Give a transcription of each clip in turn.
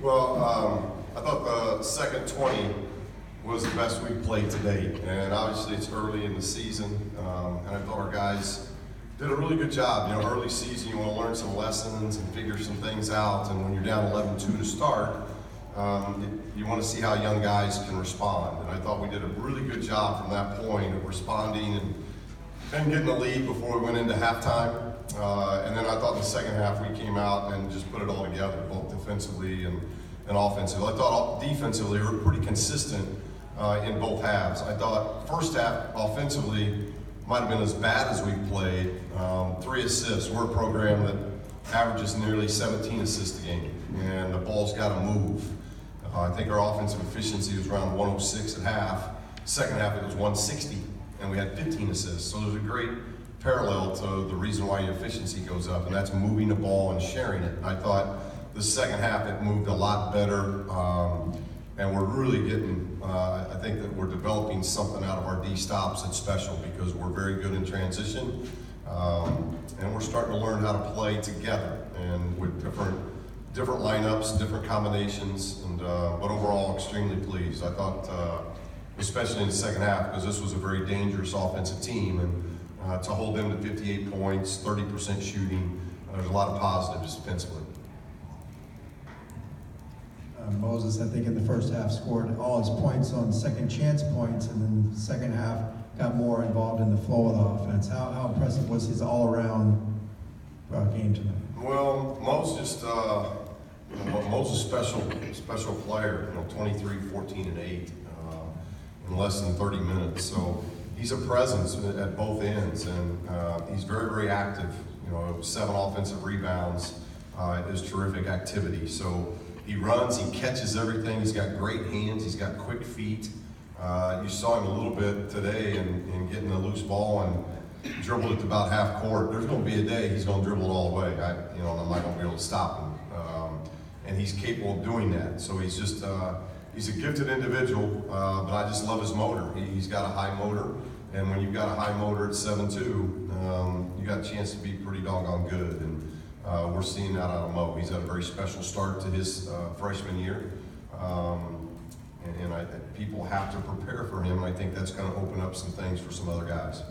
Well, I thought the second 20 was the best we've played to date, and obviously it's early in the season, and I thought our guys did a really good job. You know, early season, you want to learn some lessons and figure some things out, and when you're down 11-2 to start, you want to see how young guys can respond, and I thought we did a really good job from that point of responding and getting the lead before we went into halftime. And then I thought in the second half we came out and just put it all together, both defensively and offensively. I thought defensively we were pretty consistent in both halves. I thought first half offensively might have been as bad as we've played. 3 assists. We're a program that averages nearly 17 assists a game, and the ball's got to move. I think our offensive efficiency was around 106 at half. Second half it was 160, and we had 15 assists. So there's a great parallel to the reason why your efficiency goes up, and that's moving the ball and sharing it. I thought the second half it moved a lot better, and we're really getting, I think that we're developing something out of our D stops that's special because we're very good in transition, and we're starting to learn how to play together and with different lineups, different combinations, and but overall extremely pleased. I thought, especially in the second half, because this was a very dangerous offensive team, and to hold them to 58 points, 30% shooting, there's a lot of positives defensively. Moses, I think in the first half scored all his points on second chance points, and then the second half got more involved in the flow of the offense. How impressive was his all-around game tonight? Well, Mo's just Mo's a special player. 23, 14, and 8 in less than 30 minutes. So he's a presence at both ends, and he's very, very active. 7 offensive rebounds is terrific activity. So he runs, he catches everything. He's got great hands. He's got quick feet. You saw him a little bit today in getting a loose ball and dribbled it to about half court. There's going to be a day he's going to dribble it all the way. I'm not going to be able to stop him, and he's capable of doing that. So he's just he's a gifted individual, but I just love his motor. He's got a high motor, and when you've got a high motor at 7'2", you got a chance to be pretty doggone good. And we're seeing that out of Mo. He's had a very special start to his freshman year, and I think people have to prepare for him. And I think that's going to open up some things for some other guys.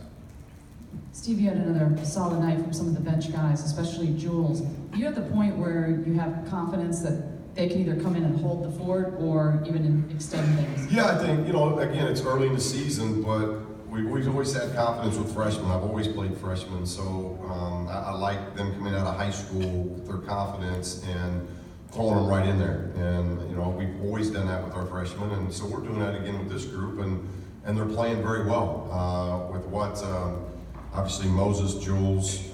Steve, you had another solid night from some of the bench guys, especially Jules. You at the point where you have confidence that they can either come in and hold the fort or even extend things? Yeah, I think, again, it's early in the season, but we've always had confidence with freshmen. I've always played freshmen, so I like them coming out of high school with their confidence and throwing them right in there. And, we've always done that with our freshmen, and so we're doing that again with this group, and they're playing very well with what obviously Moses, Jules,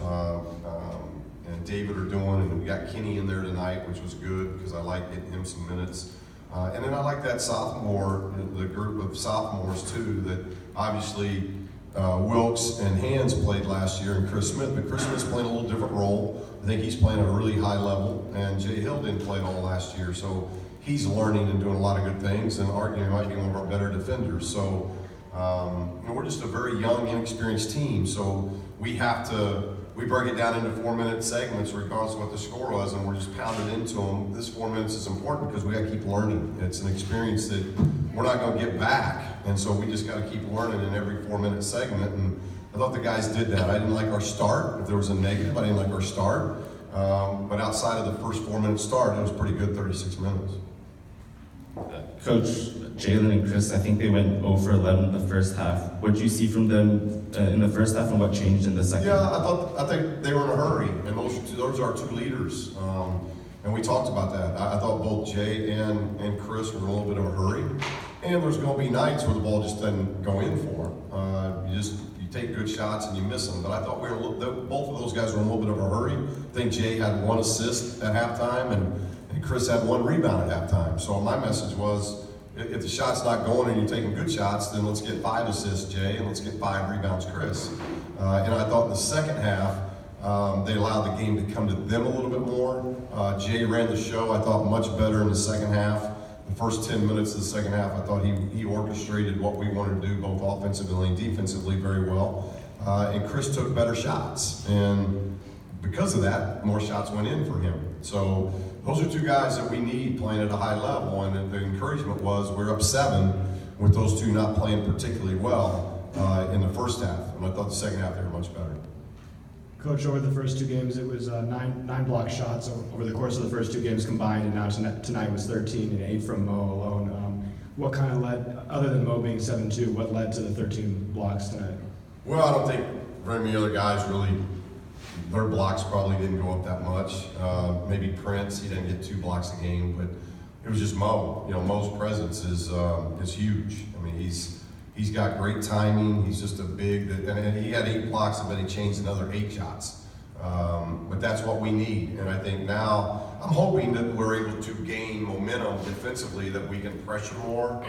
and David are doing, and we got Kenny in there tonight, which was good because I like getting him some minutes. And then I like that sophomore, the group of sophomores too, that obviously Wilkes and Hands played last year, and Chris Smith, but Chris Smith's playing a little different role. I think he's playing at a really high level, and Jay Hill didn't play all last year, so he's learning and doing a lot of good things, and arguably might be one of our better defenders. So we're just a very young, inexperienced team, so we break it down into 4-minute segments regardless of what the score was, and we're just pounding into them. This 4 minutes is important because we got to keep learning. It's an experience that we're not going to get back, and so we just got to keep learning in every 4-minute segment, and I thought the guys did that. I didn't like our start. If there was a negative, I didn't like our start, but outside of the first 4-minute start, it was pretty good 36 minutes. Coach, Jalen and Chris, I think they went 0 for 11 in the first half. What did you see from them in the first half, and what changed in the second half? I think they were in a hurry, and those are our 2 leaders. And we talked about that. I thought both Jay and Chris were in a little bit of a hurry. And there's going to be nights where the ball just doesn't go in for them. You take good shots and you miss them. But I thought both of those guys were in a little bit of a hurry. I think Jay had 1 assist at halftime, and Chris had 1 rebound at halftime. So my message was, if the shot's not going and you're taking good shots, then let's get 5 assists, Jay, and let's get 5 rebounds, Chris. And I thought in the second half, they allowed the game to come to them a little bit more. Jay ran the show, I thought, much better in the second half. The first 10 minutes of the second half, I thought he orchestrated what we wanted to do, both offensively and defensively, very well. And Chris took better shots. And because of that, more shots went in for him. So those are two guys that we need playing at a high level, and the encouragement was we're up 7 with those two not playing particularly well in the first half, and I thought the second half they were much better. Coach, over the first 2 games, it was nine block shots over the course of the first 2 games combined, and now tonight was 13 and 8 from Mo alone. What kind of led, other than Mo being 7-2, what led to the 13 blocks tonight? Well, I don't think very many other guys really, their blocks probably didn't go up that much. Maybe Prince, he didn't get 2 blocks a game, but it was just Mo. You know, Mo's presence is huge. I mean, he's got great timing. He's just a big, and he had 8 blocks, and then he changed another 8 shots. But that's what we need, and I think now I'm hoping that we're able to gain momentum defensively, that we can pressure more.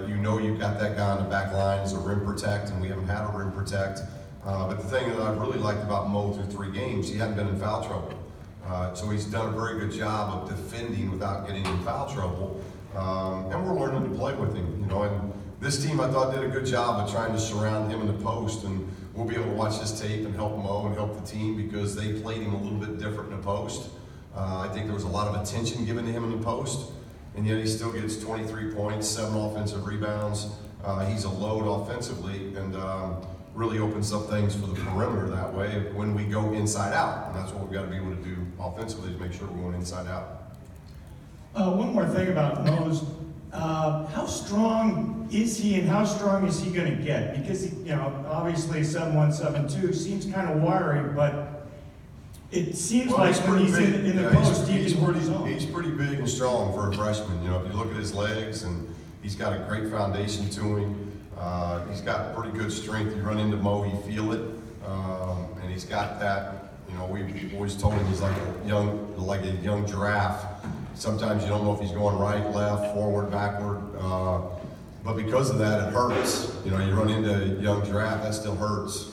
You know, you've got that guy on the back line as a rim protect, and we haven't had a rim protect. But the thing that I've really liked about Mo through 3 games, he hadn't been in foul trouble. So he's done a very good job of defending without getting in foul trouble. And we're learning to play with him, you know. And this team, I thought, did a good job of trying to surround him in the post. And we'll be able to watch this tape and help Mo and help the team because they played him a little bit different in the post. I think there was a lot of attention given to him in the post. And yet he still gets 23 points, 7 offensive rebounds. He's a load offensively and really opens up things for the perimeter that way when we go inside out. And that's what we've got to be able to do offensively, is make sure we're going inside out. One more thing about Mose. How strong is he and how strong is he going to get? Because, you know, obviously 7'1", 7'2" seems kind of wiry, but it seems like when he's in the post, he can hold his own. He's pretty big and strong for a freshman. You know, if you look at his legs, and he's got a great foundation to him. He's got pretty good strength. You run into Mo, you feel it, and he's got that. You know, we've always told him he's like a young giraffe. Sometimes you don't know if he's going right, left, forward, backward, but because of that, it hurts. You know, you run into a young giraffe, that still hurts.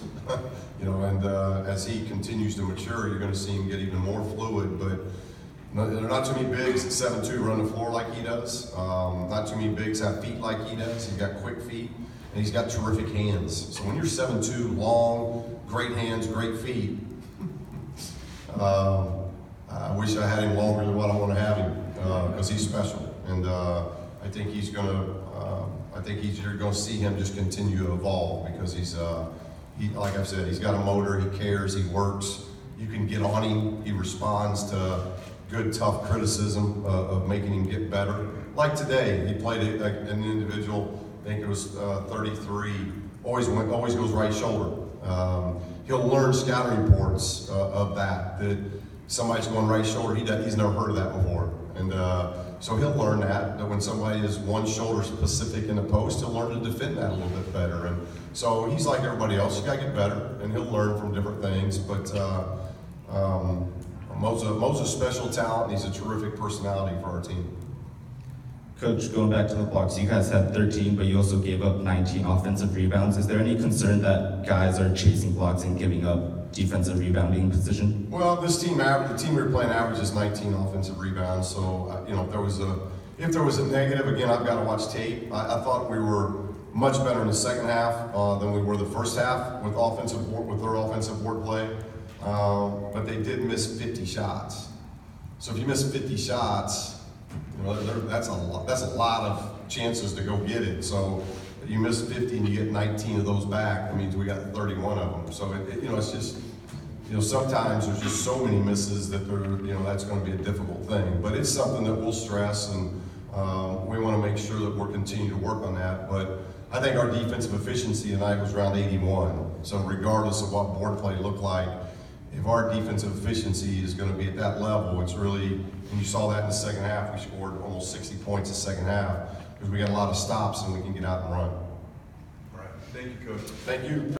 You know, and as he continues to mature, you're going to see him get even more fluid. But there are not too many bigs at 7'2" run the floor like he does. Not too many bigs have feet like he does. He's got quick feet, and he's got terrific hands. So when you're 7'2", long, great hands, great feet, I wish I had him longer than what I want to have him because he's special. And I think he's going to. I think you're going to see him just continue to evolve because he's. Like I've said, he's got a motor. He cares. He works. You can get on him. He responds to good, tough criticism of making him get better. Like today, he played an individual. I think it was 33. Always goes right shoulder. He'll learn scouting reports of that somebody's going right shoulder. He's never heard of that before, and so he'll learn that when somebody is one shoulder specific in the post, he'll learn to defend that a little bit better. And so he's like everybody else. He's got to get better, and he'll learn from different things. But Mo's a special talent, and he's a terrific personality for our team. Coach, going back to the blocks, you guys had 13, but you also gave up 19 offensive rebounds. Is there any concern that guys are chasing blocks and giving up defensive rebounding position? Well, this team the team we were playing averages 19 offensive rebounds. So you know, if there was a negative, again, I've got to watch tape. I thought we were much better in the second half than we were the first half with their offensive board play. But they did miss 50 shots. So if you miss 50 shots, you know, that's a lot of chances to go get it. So you miss 50 and you get 19 of those back. That means we got 31 of them. So you know, it's just, you know, sometimes there's just so many misses that that's going to be a difficult thing. But it's something that we'll stress, and we want to make sure that we're continuing to work on that. But I think our defensive efficiency tonight was around 81. So regardless of what board play looked like, if our defensive efficiency is going to be at that level, it's really, and you saw that in the second half, we scored almost 60 points in the second half because we got a lot of stops and we can get out and run. All right. Thank you, Coach. Thank you.